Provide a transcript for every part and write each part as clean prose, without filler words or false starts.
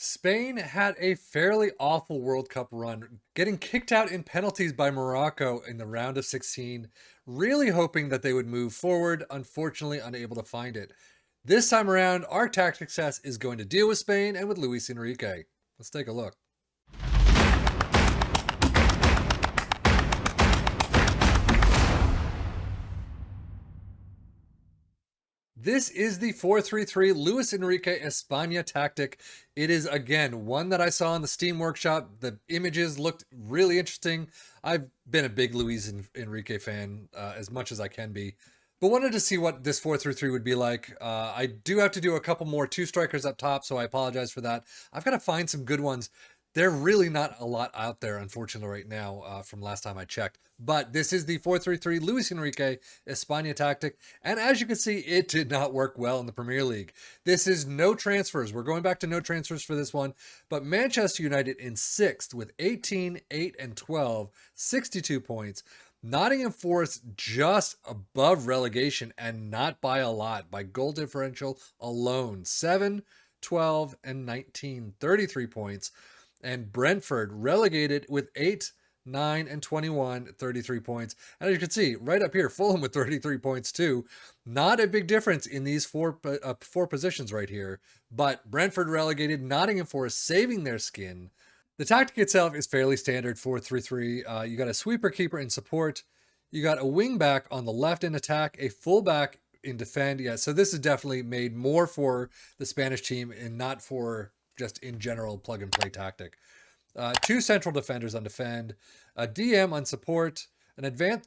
Spain had a fairly awful World Cup run, getting kicked out in penalties by Morocco in the round of 16, really hoping that they would move forward, unfortunately unable to find it. This time around, our tactic success is going to deal with Spain and with Luis Enrique. Let's take a look. This is the 4-3-3 Luis Enrique España tactic. It is, again, one that I saw in the Steam Workshop. The images looked really interesting. I've been a big Luis Enrique fan as much as I can be, but wanted to see what this 4-3-3 would be like. I do have to do a couple more two strikers up top, so I apologize for that. I've got to find some good ones. They're really not a lot out there, unfortunately, right now from last time I checked. But this is the 4-3-3 Luis Enrique España tactic. And as you can see, it did not work well in the Premier League. This is no transfers. We're going back to no transfers for this one. But Manchester United in sixth with 18, 8, and 12, 62 points. Nottingham Forest just above relegation and not by a lot, by goal differential alone. 7, 12, and 19, 33 points. And Brentford relegated with 8, 9, and 21, 33 points. And as you can see, right up here, Fulham with 33 points too. Not a big difference in these four positions right here. But Brentford relegated, Nottingham Forest saving their skin. The tactic itself is fairly standard 4-3-3. You got a sweeper keeper in support. You got a wing back on the left in attack, a fullback in defend. Yeah, so this is definitely made more for the Spanish team and not for just in general plug and play tactic. Two central defenders on defend, a DM on support,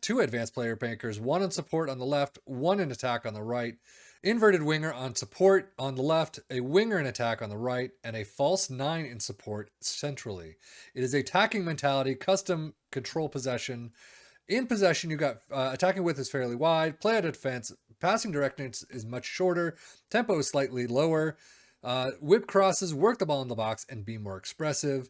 two advanced player makers, one on support on the left, one in attack on the right, inverted winger on support on the left, a winger in attack on the right, and a false nine in support centrally. It is attacking mentality, custom control possession. In possession, you got attacking width is fairly wide, play out of defense, passing direction is much shorter, tempo is slightly lower. Whip crosses, work the ball in the box, and be more expressive.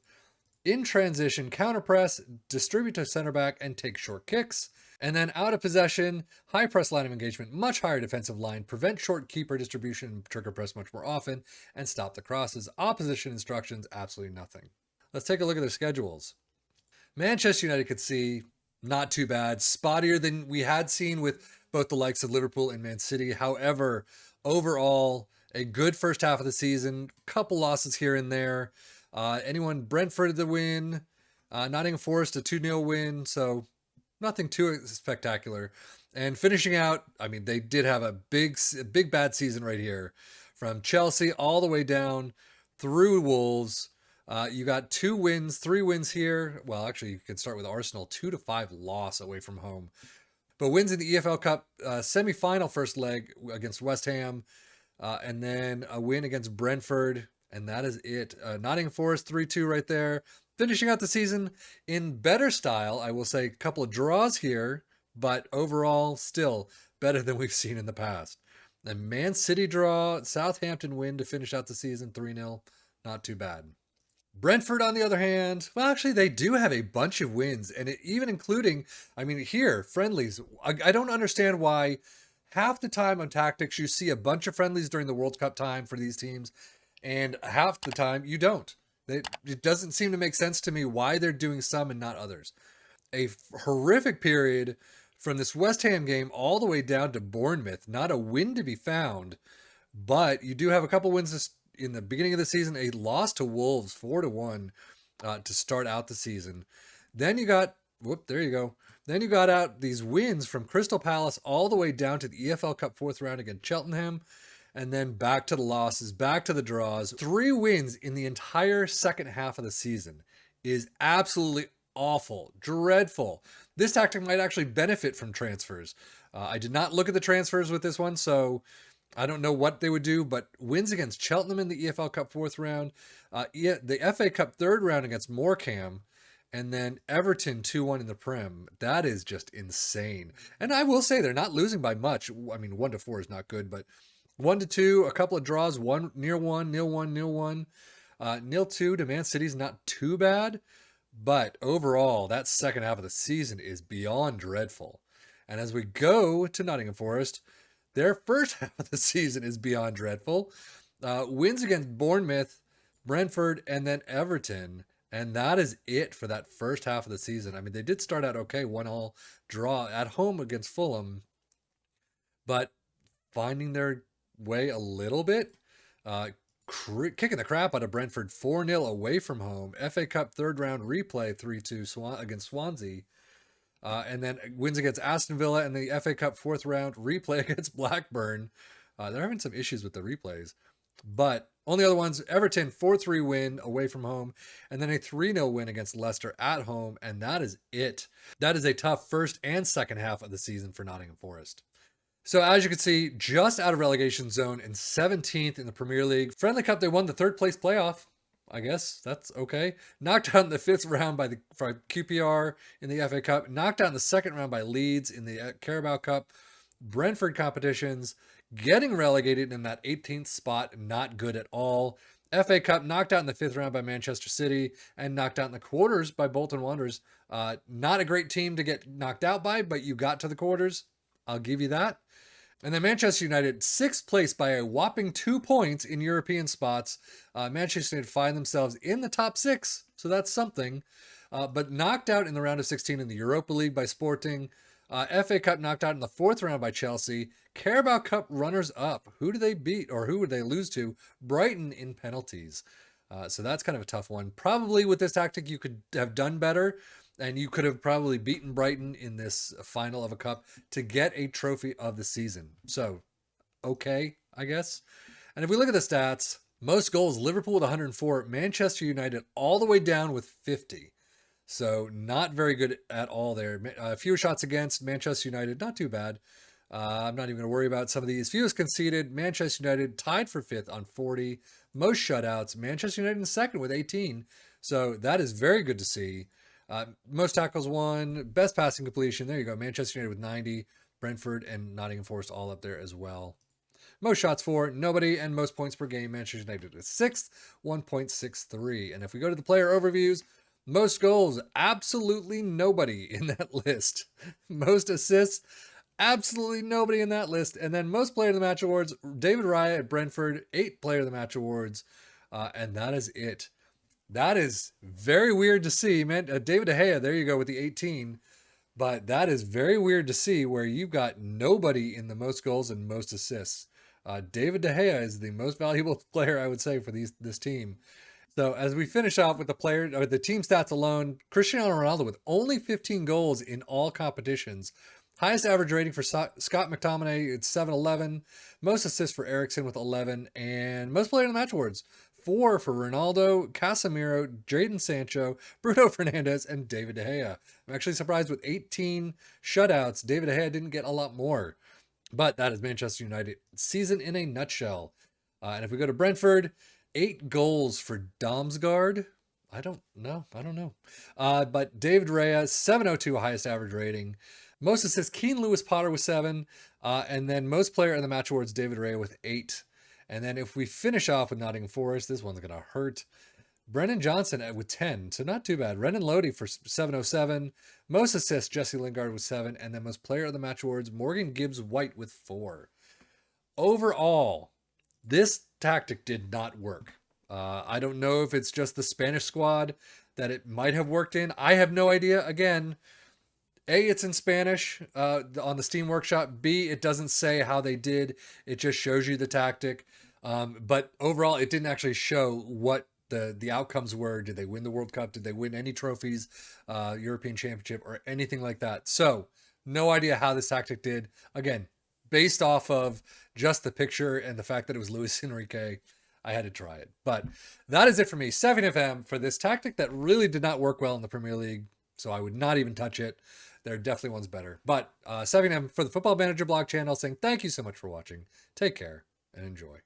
In transition, counter press, distribute to center back, and take short kicks. And then out of possession, high press line of engagement, much higher defensive line, prevent short keeper distribution, trigger press much more often, and stop the crosses. Opposition instructions, absolutely nothing. Let's take a look at their schedules. Manchester United could see not too bad, spottier than we had seen with both the likes of Liverpool and Man City. However, overall, a good first half of the season, couple losses here and there. Brentford the win, Nottingham Forest a 2-0 win, so nothing too spectacular. And finishing out, I mean, they did have a big bad season right here. From Chelsea all the way down through Wolves. You got 3 wins here. Well, actually, you can start with Arsenal, 2-5 loss away from home. But wins in the EFL Cup semi-final first leg against West Ham. And then a win against Brentford, and that is it. Nottingham Forest 3-2 right there. Finishing out the season in better style, I will say a couple of draws here, but overall still better than we've seen in the past. A Man City draw, Southampton win to finish out the season 3-0. Not too bad. Brentford, on the other hand, well, actually, they do have a bunch of wins, and even including, I mean, here, friendlies. I don't understand why half the time on tactics you see a bunch of friendlies during the World Cup time for these teams, and half the time you don't. It doesn't seem to make sense to me why they're doing some and not others. A horrific period from this West Ham game all the way down to Bournemouth. Not a win to be found, but you do have a couple wins in the beginning of the season. A loss to Wolves 4-1 to start out the season. Then you got there you go. Then you got out these wins from Crystal Palace all the way down to the EFL Cup fourth round against Cheltenham, and then back to the losses, back to the draws. 3 wins in the entire second half of the season is absolutely awful, dreadful. This tactic might actually benefit from transfers. I did not look at the transfers with this one, so I don't know what they would do, but wins against Cheltenham in the EFL Cup fourth round, the FA Cup third round against Morecambe, and then Everton 2-1 in the Prem. That is just insane. And I will say they're not losing by much. I mean, 1-4 is not good, but 1-2, a couple of draws, 1-1, 0-1, 0-1, 0-2 to Man City's not too bad. But overall, that second half of the season is beyond dreadful. And as we go to Nottingham Forest, their first half of the season is beyond dreadful. Wins against Bournemouth, Brentford, and then Everton. And that is it for that first half of the season. I mean, they did start out okay, 1-1 draw at home against Fulham, but finding their way a little bit, uh, kicking the crap out of Brentford 4-0 away from home. FA Cup third round replay 3-2 against Swansea. And then wins against Aston Villa and the FA Cup fourth round replay against Blackburn. They're having some issues with the replays. But only other ones, Everton 4-3 win away from home, and then a 3-0 win against Leicester at home, and that is it. That is a tough first and second half of the season for Nottingham Forest. So as you can see, just out of relegation zone and 17th in the Premier League. Friendly Cup, they won the third place playoff. I guess that's okay. Knocked out in the fifth round by QPR in the FA Cup. Knocked out in the second round by Leeds in the Carabao Cup. Brentford competitions. Getting relegated in that 18th spot, not good at all. FA Cup knocked out in the fifth round by Manchester City and knocked out in the quarters by Bolton Wanderers. Not a great team to get knocked out by, but you got to the quarters. I'll give you that. And then Manchester United, sixth place by a whopping 2 points in European spots. Manchester United find themselves in the top 6, so that's something. But knocked out in the round of 16 in the Europa League by Sporting. FA Cup knocked out in the fourth round by Chelsea. Carabao Cup runners-up. Who do they beat, or who would they lose to? Brighton in penalties. So that's kind of a tough one. Probably with this tactic, you could have done better. And you could have probably beaten Brighton in this final of a cup to get a trophy of the season. So, okay, I guess. And if we look at the stats, most goals, Liverpool with 104, Manchester United all the way down with 50. So not very good at all there. Fewer shots against, Manchester United, not too bad. I'm not even going to worry about some of these. Fewest conceded, Manchester United tied for 5th on 40. Most shutouts, Manchester United in second with 18. So that is very good to see. Most tackles won, best passing completion. There you go. Manchester United with 90, Brentford and Nottingham Forest all up there as well. Most shots for, nobody, and most points per game. Manchester United is 6th, 1.63. And if we go to the player overviews, most goals, absolutely nobody in that list. Most assists, absolutely nobody in that list. And then most player of the match awards, David Raya at Brentford, 8 player of the match awards. And that is it. That is very weird to see, man. David De Gea, there you go with the 18. But that is very weird to see where you've got nobody in the most goals and most assists. David De Gea is the most valuable player, I would say, for this team. So as we finish off with the team stats alone, Cristiano Ronaldo with only 15 goals in all competitions. Highest average rating for Scott McTominay, it's 7-11. Most assists for Eriksen with 11. And most player in the match awards, 4 for Ronaldo, Casemiro, Jadon Sancho, Bruno Fernandes, and David De Gea. I'm actually surprised with 18 shutouts, David De Gea didn't get a lot more. But that is Manchester United season in a nutshell. And if we go to Brentford, 8 goals for Damsgaard. I don't know. But David Raya, 702 highest average rating. Most assists, Keane Lewis Potter with 7. And then most player in the match awards, David Raya with 8. And then if we finish off with Nottingham Forest, this one's going to hurt. Brennan Johnson with 10, so not too bad. Renan Lodi for 707. Most assists, Jesse Lingard with 7. And then most player of the match awards, Morgan Gibbs-White with 4. Overall, this tactic did not work. I don't know if it's just the Spanish squad that it might have worked in. I have no idea. Again, A, it's in Spanish on the Steam Workshop. B, it doesn't say how they did. It just shows you the tactic. But overall, it didn't actually show what the outcomes were. Did they win the World Cup? Did they win any trophies, European Championship, or anything like that? So, no idea how this tactic did. Again, based off of just the picture and the fact that it was Luis Enrique, I had to try it. But that is it for me. 7FM for this tactic that really did not work well in the Premier League. So I would not even touch it. There are definitely ones better. But 7M for the Football Manager blog channel saying thank you so much for watching. Take care and enjoy.